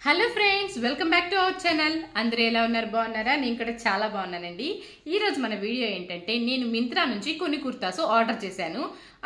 Hello friends, welcome back to our channel. అందరూ ఎలా ఉన్నారు? బాగున్నారా? నేను కూడా చాలా బాగున్నానండి. ఈరోజు మన వీడియో ఏంటంటే, నేను మింత్రా నుంచి కొన్ని కుర్తాస్ ఆర్డర్ చేశాను.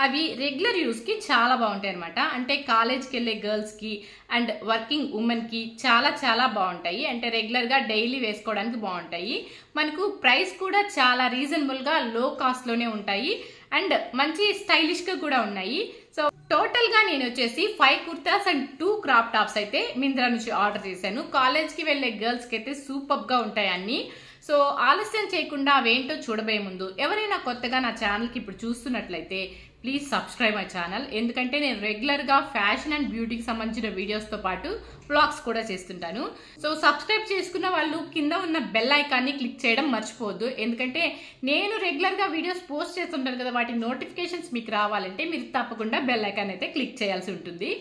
అవి రెగ్యులర్ యూస్కి చాలా బాగుంటాయి అనమాట. అంటే కాలేజ్కి వెళ్ళే గర్ల్స్కి అండ్ వర్కింగ్ ఉమెన్కి చాలా చాలా బాగుంటాయి. అంటే రెగ్యులర్గా డైలీ వేసుకోవడానికి బాగుంటాయి. మనకు ప్రైస్ కూడా చాలా రీజనబుల్గా లో కాస్ట్లోనే ఉంటాయి అండ్ మంచి స్టైలిష్గా కూడా ఉన్నాయి. సో టోటల్ గా నేను వచ్చేసి 5 కుర్తాస్ అండ్ 2 క్రాప్ టాప్స్ అయితే మింత్రా నుంచి ఆర్డర్ చేశాను. కాలేజ్ కి వెళ్లే గర్ల్స్ కి అయితే సూపర్ గా ఉంటాయి అన్ని. సో ఆలస్యం చేయకుండా అవేంటో చూడబోయే ముందు ఎవరైనా కొత్తగా నా ఛానల్ కి ఇప్పుడు చూస్తున్నట్లయితే ప్లీజ్ సబ్స్క్రైబ్ మై ఛానల్. ఎందుకంటే నేను రెగ్యులర్ గా ఫ్యాషన్ అండ్ బ్యూటీకి సంబంధించిన వీడియోస్ తో పాటు వ్లాగ్స్ కూడా చేస్తుంటాను. సో సబ్స్క్రైబ్ చేసుకున్న వాళ్ళు కింద ఉన్న బెల్ ఐకాన్ని క్లిక్ చేయడం మర్చిపోవద్దు. ఎందుకంటే నేను రెగ్యులర్ గా వీడియోస్ పోస్ట్ చేస్తుంటాను కదా, వాటి నోటిఫికేషన్స్ మీకు రావాలంటే మీరు తప్పకుండా బెల్ ఐకాన్ అయితే క్లిక్ చేయాల్సి ఉంటుంది.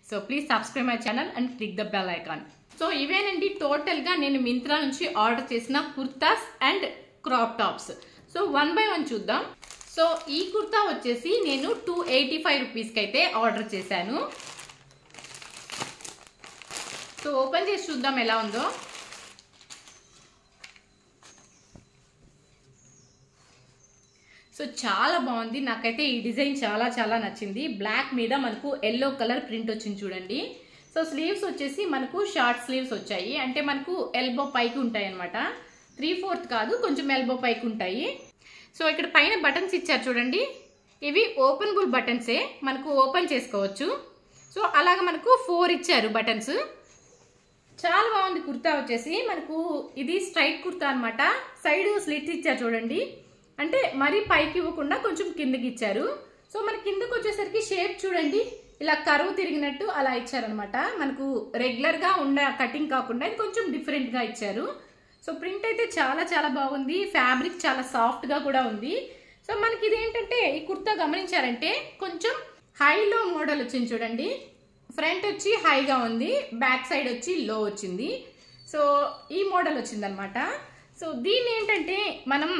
So please subscribe my channel and click the bell icon. So ఇవేనండి టోటల్ గా నేను మింత్రా నుంచి ఆర్డర్ చేసిన kurtas and crop tops. So 1 by 1 చూద్దాం. సో ఈ కుర్తా వచ్చేసి నేను 285 రూపీస్కి అయితే ఆర్డర్ చేశాను. సో ఓపెన్ చేసి చూద్దాం ఎలా ఉందో. సో చాలా బాగుంది, నాకైతే ఈ డిజైన్ చాలా చాలా నచ్చింది. బ్లాక్ మీద మనకు ఎల్లో కలర్ ప్రింట్ వచ్చింది చూడండి. సో స్లీవ్స్ వచ్చేసి మనకు షార్ట్ స్లీవ్స్ వచ్చాయి. అంటే మనకు ఎల్బో పైకి ఉంటాయి అనమాట. 3/4 కాదు, కొంచెం ఎల్బో పైకి ఉంటాయి. సో ఇక్కడ పైన బటన్స్ ఇచ్చారు చూడండి, ఇవి ఓపెనబుల్ బటన్సే, మనకు ఓపెన్ చేసుకోవచ్చు. సో అలాగ మనకు 4 ఇచ్చారు బటన్స్. చాలా బాగుంది కుర్తా వచ్చేసి. మనకు ఇది స్ట్రైట్ కుర్తా అనమాట. సైడ్ స్లిట్స్ ఇచ్చారు చూడండి, అంటే మరీ పైకి ఇవ్వకుండా కొంచెం కిందకి ఇచ్చారు. సో మన కిందకి వచ్చేసరికి షేప్ చూడండి, ఇలా కరువు తిరిగినట్టు అలా ఇచ్చారనమాట. మనకు రెగ్యులర్ గా ఉన్న కటింగ్ కాకుండా ఇది కొంచెం డిఫరెంట్ గా ఇచ్చారు. సో ప్రింట్ అయితే చాలా చాలా బాగుంది. ఫ్యాబ్రిక్ చాలా సాఫ్ట్ గా కూడా ఉంది. సో మనకి ఇది ఏంటంటే, ఈ కుర్తా గమనించారంటే కొంచెం హైలో మోడల్ వచ్చింది చూడండి. ఫ్రంట్ వచ్చి హైగా ఉంది, బ్యాక్ సైడ్ వచ్చి లో వచ్చింది. సో ఈ మోడల్ వచ్చింది అనమాట. సో దీన్ని ఏంటంటే మనం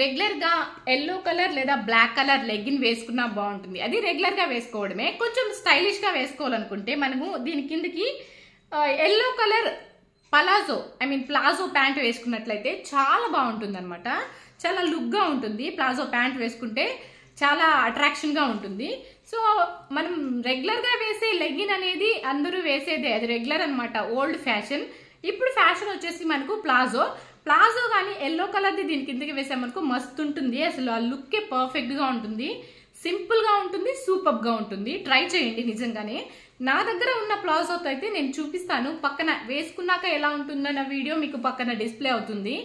రెగ్యులర్ గా ఎల్లో కలర్ లేదా బ్లాక్ కలర్ లెగ్గిన్ వేసుకున్నా బాగుంటుంది. అది రెగ్యులర్ గా వేసుకోవడమే. కొంచెం స్టైలిష్ గా వేసుకోవాలనుకుంటే మనము దీని కిందకి ఎల్లో కలర్ ప్లాజో ప్యాంట్ వేసుకున్నట్లయితే చాలా బాగుంటుంది అనమాట. చాలా లుక్ గా ఉంటుంది. ప్లాజో ప్యాంట్ వేసుకుంటే చాలా అట్రాక్షన్ గా ఉంటుంది. సో మనం రెగ్యులర్ గా వేసే లెగ్గిన్ అనేది అందరూ వేసేదే, అది రెగ్యులర్ అనమాట, ఓల్డ్ ఫ్యాషన్. ఇప్పుడు ఫ్యాషన్ వచ్చేసి మనకు ప్లాజో కానీ ఎల్లో కలర్ది దీని కిందకి వేసామనుకో మస్తు ఉంటుంది. అసలు ఆ లుక్కే పర్ఫెక్ట్ గా ఉంటుంది, సింపుల్ గా ఉంటుంది, సూపర్ గా ఉంటుంది. ట్రై చేయండి నిజంగానే. నా దగ్గర ఉన్న ప్లాజోతో అయితే నేను చూపిస్తాను, పక్కన వేసుకున్నాక ఎలా ఉంటుందో నా వీడియో మీకు పక్కన డిస్ప్లే అవుతుంది.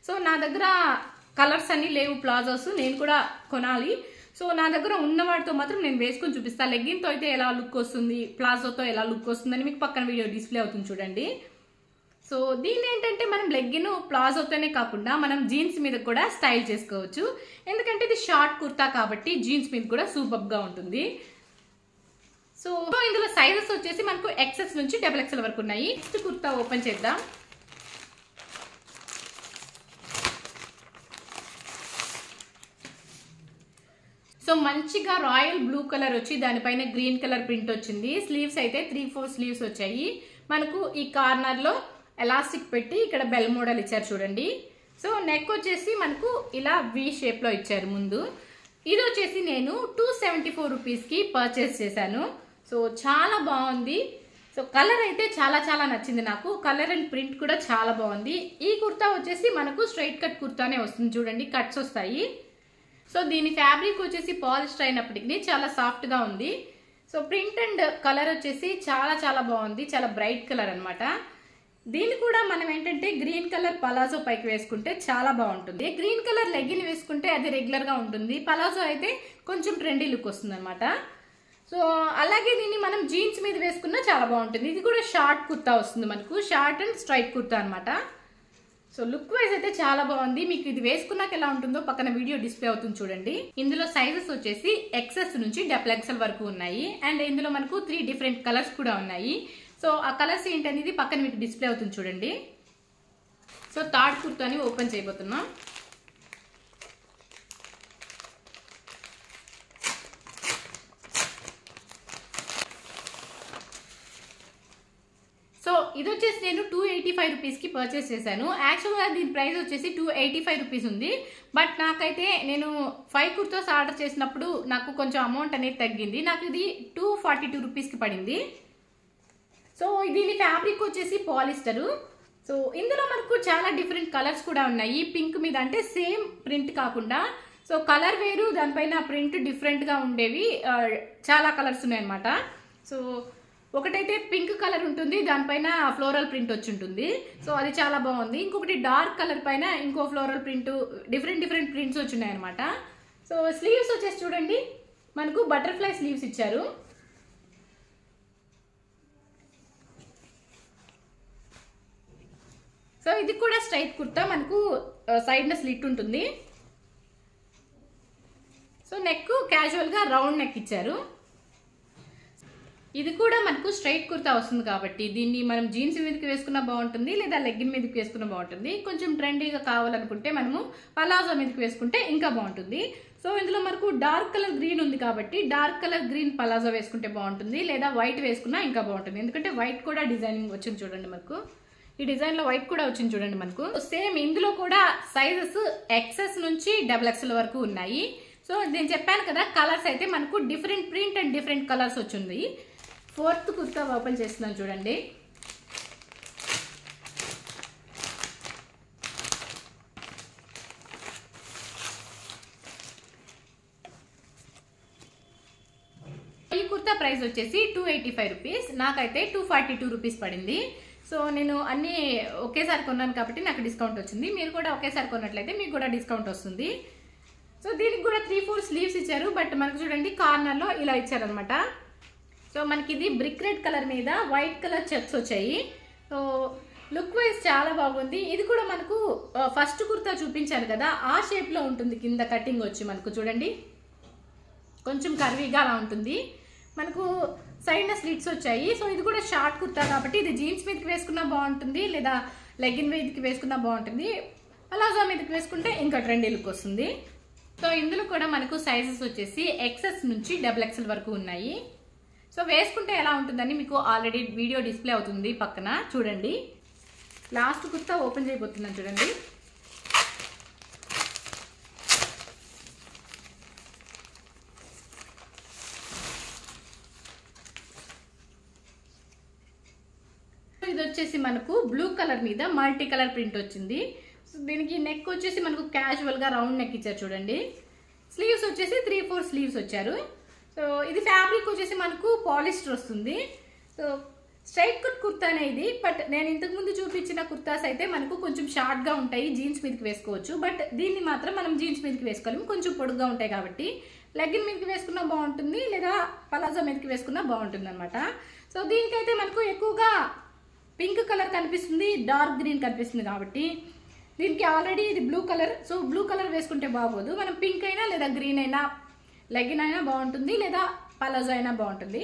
సో నా దగ్గర కలర్స్ అన్ని లేవు ప్లాజోస్, నేను కూడా కొనాలి. సో నా దగ్గర ఉన్న వాటితో మాత్రం నేను వేసుకొని చూపిస్తాను. లెగ్గిన్తో అయితే ఎలా లుక్ వస్తుంది, ప్లాజోతో ఎలా లుక్ వస్తుందని మీకు పక్కన వీడియో డిస్ప్లే అవుతుంది చూడండి. సో దీన్ని ఏంటంటే మనం లెగ్గిన్ ప్లాజోతోనే కాకుండా మనం జీన్స్ మీద కూడా స్టైల్ చేసుకోవచ్చు. ఎందుకంటే ఇది షార్ట్ కుర్తా కాబట్టి జీన్స్ మీద కూడా సూపర్ గా ఉంటుంది. సో ఇందులో సైజెస్ వచ్చేసి మనకు XS నుంచి XXL వరకు ఉన్నాయి. నెక్స్ట్ కుర్తా ఓపెన్ చేద్దాం. సో మంచిగా రాయల్ బ్లూ కలర్ వచ్చి దానిపైన గ్రీన్ కలర్ ప్రింట్ వచ్చింది. స్లీవ్స్ అయితే 3/4 స్లీవ్స్ వచ్చాయి. మనకు ఈ కార్నర్ లో ఎలాస్టిక్ పెట్టి ఇక్కడ బెల్ మోడల్ ఇచ్చారు చూడండి. సో నెక్ వచ్చేసి మనకు ఇలా V షేప్ లో ఇచ్చారు ముందు. ఇది వచ్చేసి నేను 274 రూపీస్కి పర్చేస్ చేశాను. సో చాలా బాగుంది. సో కలర్ అయితే చాలా చాలా నచ్చింది నాకు. కలర్ అండ్ ప్రింట్ కూడా చాలా బాగుంది. ఈ కుర్తా వచ్చేసి మనకు స్ట్రైట్ కట్ కుర్తానే వస్తుంది చూడండి, కట్స్ వస్తాయి. సో దీని ఫ్యాబ్రిక్ వచ్చేసి పాలిస్టర్ అయినప్పటికీ చాలా సాఫ్ట్ గా ఉంది. సో ప్రింట్ అండ్ కలర్ వచ్చేసి చాలా చాలా బాగుంది, చాలా బ్రైట్ కలర్ అనమాట. దీన్ని కూడా మనం ఏంటంటే గ్రీన్ కలర్ పలాజో పైకి వేసుకుంటే చాలా బాగుంటుంది. గ్రీన్ కలర్ లెగ్గిన్ వేసుకుంటే అది రెగ్యులర్ గా ఉంటుంది, పలాజో అయితే కొంచెం ట్రెండీ లుక్ వస్తుంది అనమాట. సో అలాగే దీన్ని మనం జీన్స్ మీద వేసుకున్నా చాలా బాగుంటుంది. ఇది కూడా షార్ట్ కుర్తా వస్తుంది మనకు, షార్ట్ అండ్ స్ట్రైట్ కుర్తా అనమాట. సో లుక్ వైజ్ అయితే చాలా బాగుంది. మీకు ఇది వేసుకున్నాక ఎలా ఉంటుందో పక్కన వీడియో డిస్ప్లే అవుతుంది చూడండి. ఇందులో సైజెస్ వచ్చేసి XS నుంచి XXL వరకు ఉన్నాయి. అండ్ ఇందులో మనకు 3 డిఫరెంట్ కలర్స్ కూడా ఉన్నాయి. సో ఆ కలర్స్ ఏంటనేది పక్కన మీకు డిస్ప్లే అవుతుంది చూడండి. సో థర్డ్ కుర్తాని ఓపెన్ చేయబోతున్నాం. సో ఇది వచ్చేసి నేను 285 రూపీస్కి పర్చేస్ చేశాను. యాక్చువల్గా దీని ప్రైస్ వచ్చేసి 285 రూపీస్ ఉంది. బట్ నాకైతే నేను 5 కుర్తాస్ ఆర్డర్ చేసినప్పుడు నాకు కొంచెం అమౌంట్ అనేది తగ్గింది. నాకు ఇది 242 రూపీస్కి పడింది. సో దీని ఫ్యాబ్రిక్ వచ్చేసి పాలిస్టరు. సో ఇందులో మనకు చాలా డిఫరెంట్ కలర్స్ కూడా ఉన్నాయి. పింక్ మీద అంటే సేమ్ ప్రింట్ కాకుండా సో కలర్ వేరు, దానిపైన ప్రింట్ డిఫరెంట్గా ఉండేవి చాలా కలర్స్ ఉన్నాయన్నమాట. సో ఒకటైతే పింక్ కలర్ ఉంటుంది, దానిపైన ఫ్లోరల్ ప్రింట్ వచ్చి ఉంటుంది. సో అది చాలా బాగుంది. ఇంకొకటి డార్క్ కలర్ పైన ఇంకో ఫ్లోరల్ ప్రింట్, డిఫరెంట్ ప్రింట్స్ వచ్చినాయి అనమాట. సో స్లీవ్స్ వచ్చేసి చూడండి, మనకు బటర్ఫ్లై స్లీవ్స్ ఇచ్చారు. సో ఇది కూడా స్ట్రైట్ కుర్తా, మనకు సైడ్ న స్లిట్ ఉంటుంది. సో నెక్ క్యాజువల్ గా రౌండ్ నెక్ ఇచ్చారు. ఇది కూడా మనకు స్ట్రైట్ కుర్తా వస్తుంది కాబట్టి దీన్ని మనం జీన్స్ మీదకి వేసుకున్నా బాగుంటుంది, లేదా లెగ్గిన్ మీదకి వేసుకున్నా బాగుంటుంది. కొంచెం ట్రెండీగా కావాలనుకుంటే మనము పలాజో మీదకి వేసుకుంటే ఇంకా బాగుంటుంది. సో ఇందులో మనకు డార్క్ కలర్ గ్రీన్ ఉంది కాబట్టి డార్క్ కలర్ గ్రీన్ పలాజో వేసుకుంటే బాగుంటుంది, లేదా వైట్ వేసుకున్నా ఇంకా బాగుంటుంది. ఎందుకంటే వైట్ కూడా డిజైనింగ్ వచ్చింది చూడండి, మనకు ఈ డిజైన్ లో వైట్ కూడా వచ్చింది చూడండి. మనకు సేమ్ ఇందులో కూడా సైజెస్ XS నుంచి XXL వరకు ఉన్నాయి. సో నేను చెప్పాను కదా, కలర్స్ అయితే మనకు different print and different colours వచ్చింది. 4th కుర్తా ఓపెన్ చేస్తున్నాను చూడండి. ఈ కుర్తా ప్రైస్ వచ్చేసి 285 రూపీస్, నాకైతే 242 రూపీస్ పడింది. సో నేను అన్ని ఒకేసారి కొన్నాను కాబట్టి నాకు డిస్కౌంట్ వచ్చింది. మీరు కూడా ఒకేసారి కొన్నట్లయితే మీకు కూడా డిస్కౌంట్ వస్తుంది. సో దీనికి కూడా 3-4 స్లీవ్స్ ఇచ్చారు. బట్ మనకు చూడండి కార్నర్లో ఇలా ఇచ్చారనమాట. సో మనకి ఇది బ్రిక్ రెడ్ కలర్ మీద వైట్ కలర్ చెక్స్ వచ్చాయి. సో లుక్ వైజ్ చాలా బాగుంది. ఇది కూడా మనకు ఫస్ట్ కుర్తా చూపించాను కదా, ఆ షేప్లో ఉంటుంది. కింద కటింగ్ వచ్చి మనకు చూడండి కొంచెం కర్వీగా అలా ఉంటుంది. మనకు సైడ్ స్లిట్స్ వచ్చాయి. సో ఇది కూడా షార్ట్ కుర్తా కాబట్టి ఇది జీన్స్ మీదకి వేసుకున్నా బాగుంటుంది, లేదా లెగ్గిన్ మీదకి వేసుకున్నా బాగుంటుంది. పలాజో మీదకి వేసుకుంటే ఇంకా ట్రెండీ లుక్ వస్తుంది. సో ఇందులో కూడా మనకు సైజెస్ వచ్చేసి XS నుంచి XXL వరకు ఉన్నాయి. సో వేసుకుంటే ఎలా ఉంటుందని మీకు ఆల్రెడీ వీడియో డిస్ప్లే అవుతుంది పక్కన చూడండి. లాస్ట్ కుర్తా ఓపెన్ చేయబోతున్నాను చూడండి. ఇది వచ్చేసి మనకు బ్లూ కలర్ మీద మల్టీ కలర్ ప్రింట్ వచ్చింది. సో దీనికి నెక్ వచ్చేసి మనకు క్యాజువల్ గా రౌండ్ నెక్ ఇచ్చారు చూడండి. స్లీవ్స్ వచ్చేసి 3-4 స్లీవ్స్ వచ్చారు. సో ఇది ఫ్యాబ్రిక్ వచ్చేసి మనకు పాలిస్టర్ వస్తుంది. సో స్ట్రైట్ కట్ కుర్తా అనేది, బట్ నేను ఇంతకుముందు చూపించిన కుర్తాస్ అయితే మనకు కొంచెం షార్ట్ గా ఉంటాయి, జీన్స్ మీదకి వేసుకోవచ్చు. బట్ దీన్ని మాత్రం మనం జీన్స్ మీదకి వేసుకోలేము, కొంచెం పొడుగ్గా ఉంటాయి కాబట్టి లెగ్గిన్ మీదకి వేసుకున్నా బాగుంటుంది, లేదా పలాజో మీదకి వేసుకున్నా బాగుంటుంది అనమాట. సో దీనికైతే మనకు ఎక్కువగా పింక్ కలర్ కనిపిస్తుంది, డార్క్ గ్రీన్ కనిపిస్తుంది కాబట్టి దీనికి ఆల్రెడీ ఇది blue colour. So blue colour వేసుకుంటే బాగోదు, మనం పింక్ అయినా లేదా గ్రీన్ అయినా లెగ్గిన్ అయినా బాగుంటుంది, లేదా పలాజో అయినా బాగుంటుంది.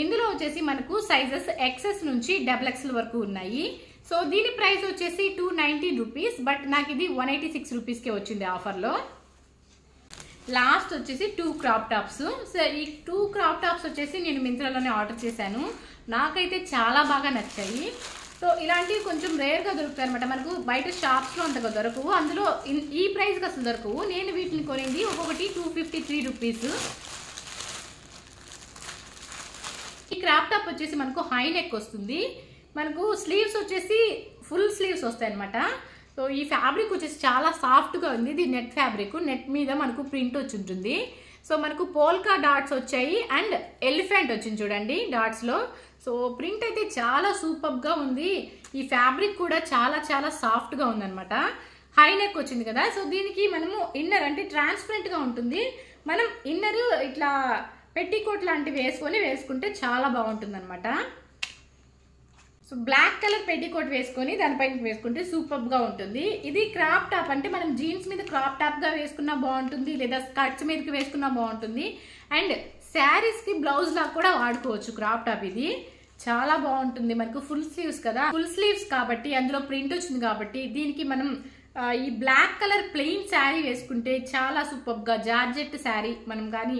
ఇందులో వచ్చేసి మనకు సైజెస్ XS నుంచి XXL వరకు ఉన్నాయి. సో దీని ప్రైస్ వచ్చేసి 290 రూపీస్, బట్ నాకు ఇది 186 రూపీస్కే వచ్చింది ఆఫర్లో. లాస్ట్ వచ్చేసి 2 క్రాప్ టాప్స్. సో ఈ 2 క్రాప్ టాప్స్ వచ్చేసి నేను మింత్రాలోనే ఆర్డర్ చేశాను. నాకైతే చాలా బాగా నచ్చాయి. సో ఇలాంటివి కొంచెం రేర్గా దొరుకుతాయి అనమాట, మనకు బయట షాప్స్లో అంతగా దొరకవు. అందులో ఈ ప్రైస్కి అసలు దొరకవు. నేను వీటిని కొనింది ఒక్కొక్కటి 253 రూపీస్. ఈ క్రాప్ టాప్ వచ్చేసి మనకు హై నెక్ వస్తుంది. మనకు స్లీవ్స్ వచ్చేసి ఫుల్ స్లీవ్స్ వస్తాయి అనమాట. సో ఈ ఫ్యాబ్రిక్ వచ్చేసి చాలా సాఫ్ట్గా ఉంది. ఇది నెట్ ఫ్యాబ్రిక్, నెట్ మీద మనకు ప్రింట్ వచ్చి ఉంటుంది. సో మనకు పోల్కా డాట్స్ వచ్చాయి అండ్ ఎలిఫెంట్ వచ్చింది చూడండి డాట్స్లో. సో ప్రింట్ అయితే చాలా సూపర్గా ఉంది. ఈ ఫ్యాబ్రిక్ కూడా చాలా చాలా సాఫ్ట్గా ఉందన్నమాట. హై నెక్ వచ్చింది కదా, సో దీనికి మనము ఇన్నర్ అంటే ట్రాన్స్పరెంట్గా ఉంటుంది. మనం ఇన్నర్ ఇట్లా పెట్టికోట్ లాంటివి వేసుకుంటే చాలా బాగుంటుంది అనమాట. సో బ్లాక్ కలర్ పెట్టికోట్ వేసుకొని దానిపైన వేసుకుంటే సూపర్గా ఉంటుంది. ఇది క్రాప్ టాప్ అంటే మనం జీన్స్ మీద క్రాప్ టాప్గా వేసుకున్నా బాగుంటుంది, లేదా స్కర్ట్స్ మీదకి వేసుకున్నా బాగుంటుంది. అండ్ శారీస్కి బ్లౌజ్ లాగా కూడా వాడుకోవచ్చు క్రాప్ టాప్. ఇది చాలా బాగుంటుంది. మనకు ఫుల్ స్లీవ్స్ కదా, ఫుల్ స్లీవ్స్ కాబట్టి అందులో ప్రింట్ వచ్చింది కాబట్టి దీనికి మనం ఈ బ్లాక్ కలర్ ప్లెయిన్ శారీ వేసుకుంటే చాలా సూపర్గా, జార్జెట్ శారీ మనం కానీ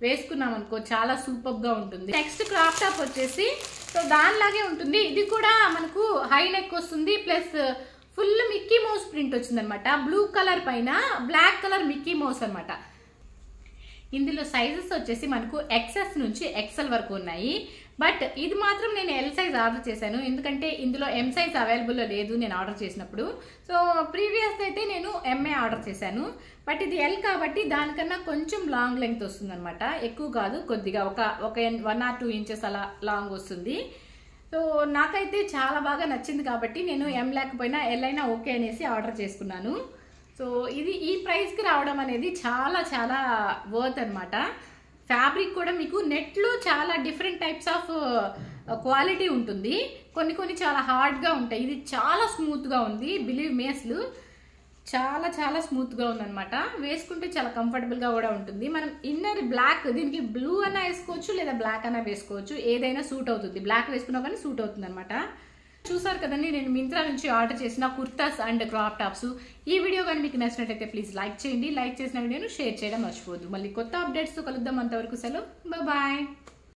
వేసుకున్నాం అనుకో చాలా సూపర్గా ఉంటుంది. నెక్స్ట్ క్రాప్ టాప్ వచ్చేసి సో దానిలాగే ఉంటుంది. ఇది కూడా మనకు హై నెక్ వస్తుంది, plus full Mickey mouse print వచ్చింది అనమాట. బ్లూ కలర్ పైన బ్లాక్ కలర్ మిక్కీ మౌస్ అనమాట. ఇందులో సైజెస్ వచ్చేసి మనకు XS నుంచి XL వరకు ఉన్నాయి. బట్ ఇది మాత్రం నేను L సైజ్ ఆర్డర్ చేశాను, ఎందుకంటే ఇందులో M సైజ్ అవైలబుల్లో లేదు నేను ఆర్డర్ చేసినప్పుడు. సో ప్రీవియస్ అయితే నేను MA ఆర్డర్ చేశాను, బట్ ఇది L కాబట్టి దానికన్నా కొంచెం లాంగ్ లెంగ్త్ వస్తుంది అనమాట. ఎక్కువ కాదు, కొద్దిగా ఒక 1 or 2 ఇంచెస్ అలా లాంగ్ వస్తుంది. సో నాకైతే చాలా బాగా నచ్చింది కాబట్టి నేను M లేకపోయినా L అయినా ఓకే అనేసి ఆర్డర్ చేసుకున్నాను. సో ఇది ఈ ప్రైస్కి రావడం అనేది చాలా చాలా వర్త్ అనమాట. ఫ్యాబ్రిక్ కూడా మీకు నెట్లో చాలా డిఫరెంట్ టైప్స్ ఆఫ్ క్వాలిటీ ఉంటుంది. కొన్ని చాలా హార్డ్గా ఉంటాయి, ఇది చాలా స్మూత్గా ఉంది. బిలీవ్ మీ, అసలు చాలా చాలా స్మూత్గా ఉందన్నమాట. వేసుకుంటే చాలా కంఫర్టబుల్గా కూడా ఉంటుంది. మనం ఇన్నర్ బ్లాక్, దీనికి బ్లూ అన్నా వేసుకోవచ్చు లేదా బ్లాక్ అన్నా వేసుకోవచ్చు, ఏదైనా సూట్ అవుతుంది. బ్లాక్ వేసుకున్నా కానీ సూట్ అవుతుంది అనమాట. చూసారు కదండి, నేను మింత్రా నుంచి ఆర్డర్ చేసిన కుర్తాస్ అండ్ క్రాప్ టాప్స్. ఈ వీడియో కానీ మీకు నచ్చినట్టయితే ప్లీజ్ లైక్ చేయండి. లైక్ చేసిన వీడియోను షేర్ చేయడం మర్చిపోవద్దు. మళ్ళీ కొత్త అప్డేట్స్తో కలుద్దాం. అంతవరకు సెలవు, బాయ్.